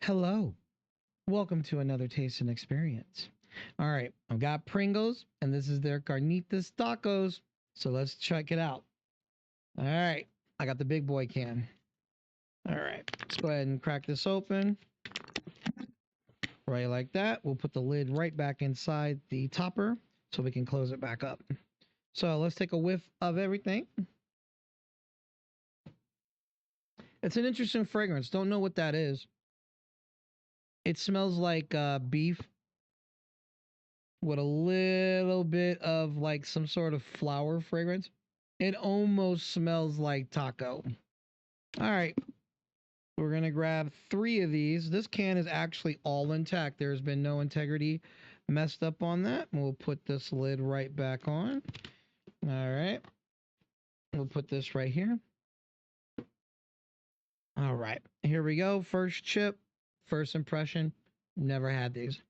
Hello. Welcome to another taste and experience. All right, I've got Pringles, and this is their Carnitas Tacos. So let's check it out. All right, I got the big boy can. All right, let's go ahead and crack this open. Right like that. We'll put the lid right back inside the topper so we can close it back up. So let's take a whiff of everything. It's an interesting fragrance. Don't know what that is. It smells like beef with a little bit of like some sort of flower fragrance. It almost smells like taco. All right. We're going to grab 3 of these. This can is actually all intact. There's been no integrity messed up on that. We'll put this lid right back on. All right. We'll put this right here. All right. Here we go. First chip, first impression. Never had these.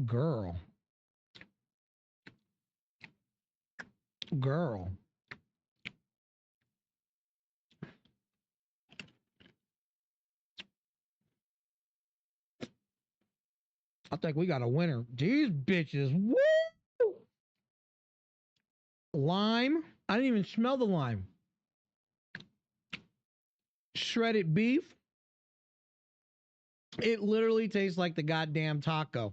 Girl. Girl. I think we got a winner. These bitches. Woo! Lime. I didn't even smell the lime. Shredded beef. It literally tastes like the goddamn taco.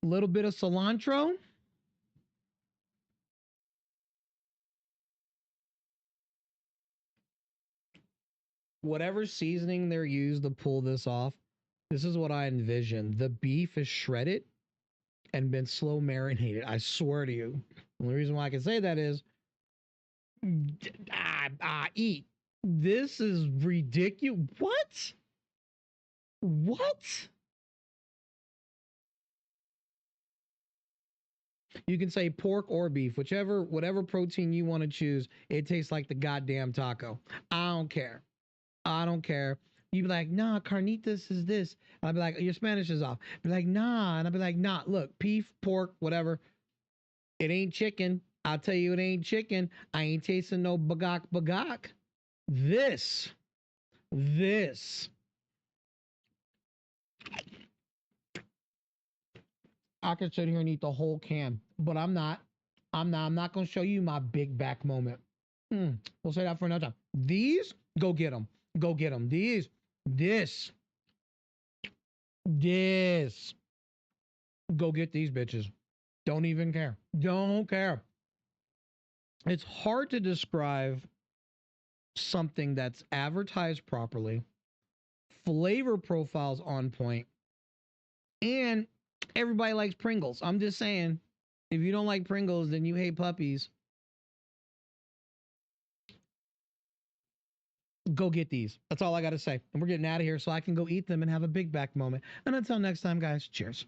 A little bit of cilantro. Whatever seasoning they're used to pull this off, this is what I envision. The beef is shredded and been slow marinated. I swear to you. The only reason why I can say that is eat. This is ridiculous. What? What? You can say pork or beef, whatever protein you want to choose. It tastes like the goddamn taco. I don't care. I don't care. You'd be like, nah, carnitas is this. And I'd be like, your Spanish is off. Be like, nah. And I'd be like, nah, look, beef, pork, whatever. It ain't chicken. I'll tell you it ain't chicken. I ain't tasting no bagak bagak. This. I could sit here and eat the whole can, but I'm not. I'm not going to show you my big back moment. We'll say that for another time. These, go get them. Go get them. This. Go get these bitches. Don't even care. Don't care. It's hard to describe something that's advertised properly, flavor profiles on point, and everybody likes Pringles. I'm just saying, if you don't like Pringles, then you hate puppies. Go get these. That's all I got to say. And we're getting out of here so I can go eat them and have a big back moment. And until next time, guys, cheers.